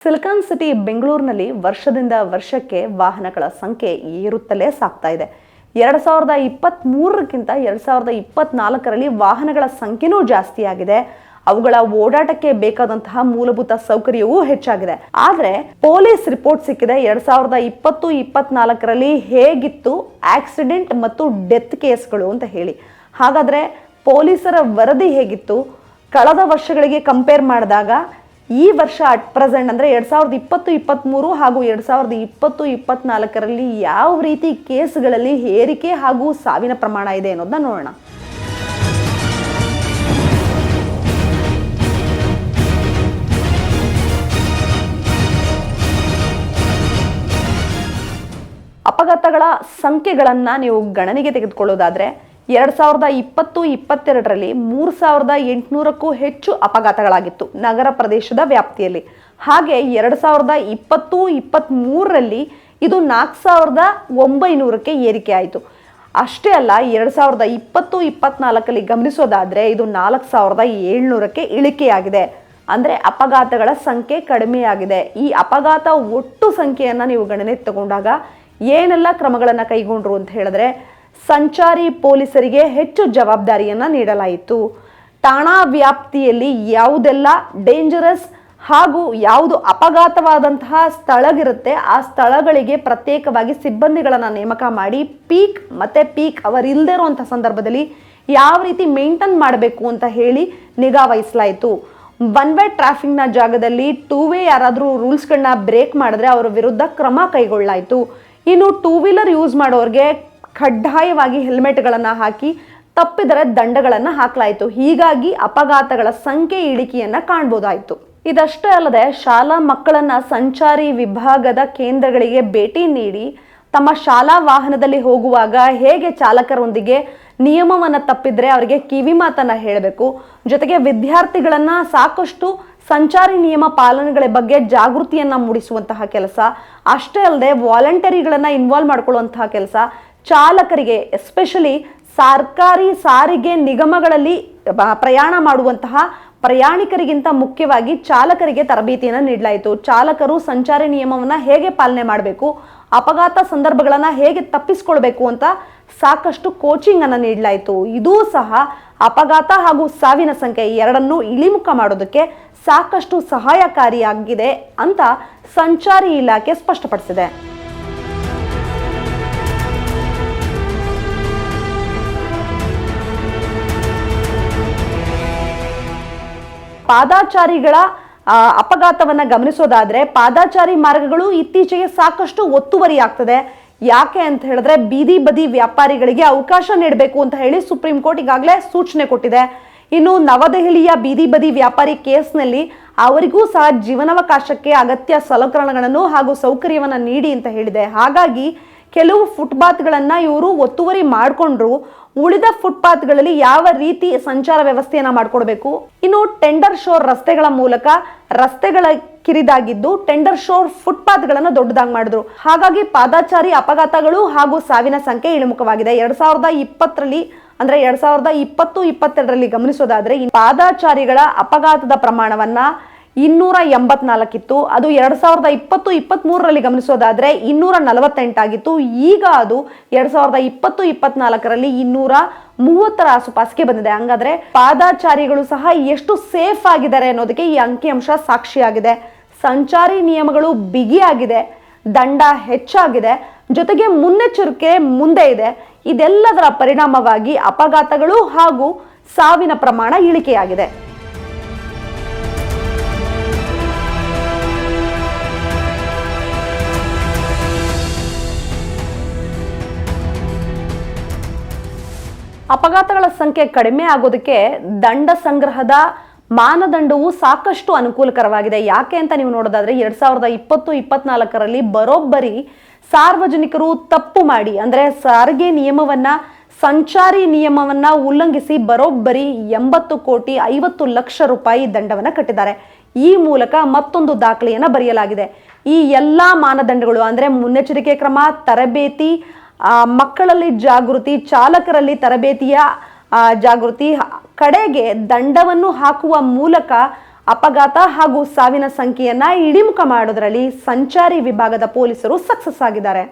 Silicon city ಬೆಂಗಳೂರಿನಲ್ಲಿ ವರ್ಷದಿಂದ ವರ್ಷಕ್ಕೆ ವಾಹನಗಳ ಸಂಖ್ಯೆ ಏರುತ್ತಲೇ ಸಾಗ್ತಾ ಇದೆ. 2023ಕ್ಕಿಂತ 2024ರಲ್ಲಿ ವಾಹನಗಳ ಸಂಖ್ಯೆನೂ ಜಾಸ್ತಿ ಆಗಿದೆ. ಅವುಗಳ ಓಡಾಟಕ್ಕೆ ಬೇಕಾದಂತಹ ಮೂಲಭೂತ ಸೌಕರ್ಯವೂ ಹೆಚ್ಚಾಗಿದೆ. ಆದ್ರೆ ಪೊಲೀಸ್ ರಿಪೋರ್ಟ್ ಸಿಕ್ಕಿದೆ 2020-24ರಲ್ಲಿ ಹೇಗಿತ್ತು ಆಕ್ಸಿಡೆಂಟ್ ಮತ್ತು ಡೆತ್ ಕೇಸ್ಗಳು ಅಂತ ಹೇಳಿ. ಹಾಗಾದ್ರೆ ಪೊಲೀಸರ ವರದಿ ಹೇಗಿತ್ತು? ಕಳೆದ ವರ್ಷಗಳಿಗೆ ಕಂಪೇರ್ ಮಾಡಿದಾಗ ಈ ವರ್ಷ ಅಟ್ ಪ್ರೆಸೆಂಟ್ ಅಂದರೆ 2020-23 ಹಾಗೂ 2020-24ರಲ್ಲಿ ಯಾವ ರೀತಿ ಕೇಸ್ಗಳಲ್ಲಿ ಏರಿಕೆ ಹಾಗೂ ಸಾವಿನ ಪ್ರಮಾಣ ಇದೆ ಅನ್ನೋದನ್ನ ನೋಡೋಣ. ಅಪಘಾತಗಳ ಸಂಖ್ಯೆಗಳನ್ನು ನೀವು ಗಣನೆಗೆ ತೆಗೆದುಕೊಳ್ಳೋದಾದ್ರೆ 2020-22ರಲ್ಲಿ 3800ಕ್ಕೂ ಹೆಚ್ಚು ಅಪಘಾತಗಳಾಗಿತ್ತು ನಗರ ಪ್ರದೇಶದ ವ್ಯಾಪ್ತಿಯಲ್ಲಿ. ಹಾಗೆ 2020-23ರಲ್ಲಿ ಇದು 4900ಕ್ಕೆ ಏರಿಕೆ ಆಯಿತು. ಅಷ್ಟೇ ಅಲ್ಲ, 2020-24ರಲ್ಲಿ ಗಮನಿಸೋದಾದ್ರೆ ಇದು 4700ಕ್ಕೆ ಇಳಿಕೆಯಾಗಿದೆ. ಅಂದರೆ ಅಪಘಾತಗಳ ಸಂಖ್ಯೆ ಕಡಿಮೆಯಾಗಿದೆ. ಈ ಅಪಘಾತ ಒಟ್ಟು ಸಂಖ್ಯೆಯನ್ನು ನೀವು ಗಣನೆಗೆ ತಗೊಂಡಾಗ ಏನೆಲ್ಲ ಕ್ರಮಗಳನ್ನು ಕೈಗೊಂಡ್ರು ಅಂತ ಹೇಳಿದ್ರೆ, ಸಂಚಾರಿ ಪೊಲೀಸರಿಗೆ ಹೆಚ್ಚು ಜವಾಬ್ದಾರಿಯನ್ನು ನೀಡಲಾಯಿತು. ಠಾಣಾ ವ್ಯಾಪ್ತಿಯಲ್ಲಿ ಯಾವುದೆಲ್ಲ ಡೇಂಜರಸ್ ಹಾಗೂ ಯಾವುದು ಅಪಘಾತವಾದಂತಹ ಸ್ಥಳಗಿರುತ್ತೆ ಆ ಸ್ಥಳಗಳಿಗೆ ಪ್ರತ್ಯೇಕವಾಗಿ ಸಿಬ್ಬಂದಿಗಳನ್ನು ನೇಮಕ ಮಾಡಿ ಪೀಕ್ ಅವರ್ ಇಲ್ಲದೆ ಇರುವಂಥ ಸಂದರ್ಭದಲ್ಲಿ ಯಾವ ರೀತಿ ಮೇಂಟೈನ್ ಮಾಡಬೇಕು ಅಂತ ಹೇಳಿ ನಿಗಾ ವಹಿಸಲಾಯಿತು. ಒನ್ ವೇ ಟ್ರಾಫಿಕ್ನ ಜಾಗದಲ್ಲಿ ಟೂ ವೇ ಯಾರಾದರೂ ರೂಲ್ಸ್ಗಳನ್ನ ಬ್ರೇಕ್ ಮಾಡಿದ್ರೆ ಅವರ ವಿರುದ್ಧ ಕ್ರಮ ಕೈಗೊಳ್ಳಲಾಯಿತು. ಇನ್ನು ಟೂ ವೀಲರ್ ಯೂಸ್ ಮಾಡೋರಿಗೆ ಕಡ್ಡಾಯವಾಗಿ ಹೆಲ್ಮೆಟ್ಗಳನ್ನು ಹಾಕಿ ತಪ್ಪಿದರೆ ದಂಡಗಳನ್ನು ಹಾಕಲಾಯಿತು. ಹೀಗಾಗಿ ಅಪಘಾತಗಳ ಸಂಖ್ಯೆ ಇಳಿಕೆಯನ್ನು ಕಾಣಬಹುದಾಯಿತು. ಇದಷ್ಟೇ ಅಲ್ಲದೆ ಶಾಲಾ ಮಕ್ಕಳನ್ನ ಸಂಚಾರಿ ವಿಭಾಗದ ಕೇಂದ್ರಗಳಿಗೆ ಭೇಟಿ ನೀಡಿ ತಮ್ಮ ಶಾಲಾ ವಾಹನದಲ್ಲಿ ಹೋಗುವಾಗ ಹೇಗೆ ಚಾಲಕರೊಂದಿಗೆ ನಿಯಮವನ್ನು ತಪ್ಪಿದ್ರೆ ಅವರಿಗೆ ಕಿವಿ ಮಾತನ್ನ ಹೇಳಬೇಕು, ಜೊತೆಗೆ ವಿದ್ಯಾರ್ಥಿಗಳನ್ನ ಸಾಕಷ್ಟು ಸಂಚಾರಿ ನಿಯಮ ಪಾಲನೆಗಳ ಬಗ್ಗೆ ಜಾಗೃತಿಯನ್ನ ಮೂಡಿಸುವಂತಹ ಕೆಲಸ, ಅಷ್ಟೇ ಅಲ್ಲದೆ ವಾಲಂಟರಿಗಳನ್ನ ಇನ್ವಾಲ್ವ್ ಮಾಡ್ಕೊಳ್ಳುವಂತಹ ಕೆಲಸ, ಚಾಲಕರಿಗೆ ಎಸ್ಪೆಷಲಿ ಸರ್ಕಾರಿ ಸಾರಿಗೆ ನಿಗಮಗಳಲ್ಲಿ ಪ್ರಯಾಣ ಮಾಡುವಂತಹ ಪ್ರಯಾಣಿಕರಿಗಿಂತ ಮುಖ್ಯವಾಗಿ ಚಾಲಕರಿಗೆ ತರಬೇತಿಯನ್ನು ನೀಡಲಾಯಿತು. ಚಾಲಕರು ಸಂಚಾರಿ ನಿಯಮವನ್ನು ಹೇಗೆ ಪಾಲನೆ ಮಾಡಬೇಕು, ಅಪಘಾತ ಸಂದರ್ಭಗಳನ್ನು ಹೇಗೆ ತಪ್ಪಿಸ್ಕೊಳ್ಬೇಕು ಅಂತ ಸಾಕಷ್ಟು ಕೋಚಿಂಗ್ ಅನ್ನು ನೀಡಲಾಯಿತು. ಇದೂ ಸಹ ಅಪಘಾತ ಹಾಗೂ ಸಾವಿನ ಸಂಖ್ಯೆ ಎರಡನ್ನೂ ಇಳಿಮುಖ ಮಾಡೋದಕ್ಕೆ ಸಾಕಷ್ಟು ಸಹಾಯಕಾರಿಯಾಗಿದೆ ಅಂತ ಸಂಚಾರಿ ಇಲಾಖೆ ಸ್ಪಷ್ಟಪಡಿಸಿದೆ. ಪಾದಾಚಾರಿಗಳ ಅಪಘಾತವನ್ನ ಗಮನಿಸೋದಾದ್ರೆ ಪಾದಾಚಾರಿ ಮಾರ್ಗಗಳು ಇತ್ತೀಚೆಗೆ ಸಾಕಷ್ಟು ಒತ್ತುವರಿ ಆಗ್ತದೆ. ಯಾಕೆ ಅಂತ ಹೇಳಿದ್ರೆ ಬೀದಿ ಬದಿ ವ್ಯಾಪಾರಿಗಳಿಗೆ ಅವಕಾಶ ನೀಡಬೇಕು ಅಂತ ಹೇಳಿ ಸುಪ್ರೀಂ ಕೋರ್ಟ್ ಈಗಾಗಲೇ ಸೂಚನೆ ಕೊಟ್ಟಿದೆ. ಇನ್ನು ನವದೆಹಲಿಯ ಬೀದಿ ಬದಿ ವ್ಯಾಪಾರಿ ಕೇಸ್ನಲ್ಲಿ ಅವರಿಗೂ ಸಹ ಜೀವನಾವಕಾಶಕ್ಕೆ ಅಗತ್ಯ ಸಲಕರಣೆಗಳನ್ನು ಹಾಗೂ ಸೌಕರ್ಯವನ್ನು ನೀಡಿ ಅಂತ ಹೇಳಿದೆ. ಹಾಗಾಗಿ ಕೆಲವು ಫುಟ್ಪಾತ್ಗಳನ್ನು ಇವರು ಒತ್ತುವರಿ ಮಾಡಿಕೊಂಡ್ರು. ಉಳಿದ ಫುಟ್ಪಾತ್ಗಳಲ್ಲಿ ಯಾವ ರೀತಿ ಸಂಚಾರ ವ್ಯವಸ್ಥೆಯನ್ನ ಮಾಡಿಕೊಡ್ಬೇಕು. ಇನ್ನು ಟೆಂಡರ್ ಶೋರ್ ರಸ್ತೆಗಳ ಮೂಲಕ ರಸ್ತೆಗಳ ಕಿರಿದಾಗಿದ್ದು ಟೆಂಡರ್ ಶೋರ್ ಫುಟ್ಪಾತ್ಗಳನ್ನು ದೊಡ್ಡದಾಗಿ ಮಾಡಿದ್ರು. ಹಾಗಾಗಿ ಪಾದಾಚಾರಿ ಅಪಘಾತಗಳು ಹಾಗೂ ಸಾವಿನ ಸಂಖ್ಯೆ ಇಳಿಮುಖವಾಗಿದೆ. 2020ರಲ್ಲಿ ಅಂದ್ರೆ 2020-22ರಲ್ಲಿ ಗಮನಿಸೋದಾದ್ರೆ ಪಾದಾಚಾರಿಗಳ ಅಪಘಾತದ ಪ್ರಮಾಣವನ್ನ 284 ಇತ್ತು. ಅದು 2020-23ರಲ್ಲಿ ಗಮನಿಸೋದಾದ್ರೆ 248 ಆಗಿತ್ತು. ಈಗ ಅದು 2020-24ರಲ್ಲಿ 230ರ ಆಸುಪಾಸಿಗೆ ಬಂದಿದೆ. ಹಂಗಾದ್ರೆ ಪಾದಾಚಾರಿಗಳು ಸಹ ಎಷ್ಟು ಸೇಫ್ ಆಗಿದ್ದಾರೆ ಅನ್ನೋದಕ್ಕೆ ಈ ಅಂಕಿಅಂಶ ಸಾಕ್ಷಿಯಾಗಿದೆ. ಸಂಚಾರಿ ನಿಯಮಗಳು ಬಿಗಿಯಾಗಿದೆ, ದಂಡ ಹೆಚ್ಚಾಗಿದೆ, ಜೊತೆಗೆ ಮುನ್ನೆಚ್ಚರಿಕೆ ಮುಂದೆ ಇದೆ. ಇದೆಲ್ಲದರ ಪರಿಣಾಮವಾಗಿ ಅಪಘಾತಗಳು ಹಾಗೂ ಸಾವಿನ ಪ್ರಮಾಣ ಇಳಿಕೆಯಾಗಿದೆ. ಅಪಘಾತಗಳ ಸಂಖ್ಯೆ ಕಡಿಮೆ ಆಗೋದಕ್ಕೆ ದಂಡ ಸಂಗ್ರಹದ ಮಾನದಂಡವು ಸಾಕಷ್ಟು ಅನುಕೂಲಕರವಾಗಿದೆ. ಯಾಕೆ ಅಂತ ನೀವು ನೋಡೋದಾದ್ರೆ 2020-24ರಲ್ಲಿ ಬರೋಬ್ಬರಿ ಸಾರ್ವಜನಿಕರು ತಪ್ಪು ಮಾಡಿ ಅಂದ್ರೆ ಸಾರಿಗೆ ನಿಯಮವನ್ನ ಸಂಚಾರಿ ನಿಯಮವನ್ನ ಉಲ್ಲಂಘಿಸಿ ಬರೋಬ್ಬರಿ 80,50,00,000 ರೂಪಾಯಿ ದಂಡವನ್ನ ಕಟ್ಟಿದ್ದಾರೆ. ಈ ಮೂಲಕ ಮತ್ತೊಂದು ದಾಖಲೆಯನ್ನ ಬರೆಯಲಾಗಿದೆ. ಈ ಎಲ್ಲಾ ಮಾನದಂಡಗಳು ಅಂದ್ರೆ ಮುನ್ನೆಚ್ಚರಿಕೆ ಕ್ರಮ, ತರಬೇತಿ, ಮಕ್ಕಳಲ್ಲಿ ಜಾಗೃತಿ, ಚಾಲಕರಲ್ಲಿ ತರಬೇತಿಯ ಜಾಗೃತಿ, ಕಡೆಗೆ ದಂಡವನ್ನು ಹಾಕುವ ಮೂಲಕ ಅಪಘಾತ ಹಾಗೂ ಸಾವಿನ ಸಂಖ್ಯೆಯನ್ನ ಇಳಿಮುಖ ಮಾಡೋದ್ರಲ್ಲಿ ಸಂಚಾರಿ ವಿಭಾಗದ ಪೊಲೀಸರು ಸಕ್ಸಸ್ ಆಗಿದ್ದಾರೆ.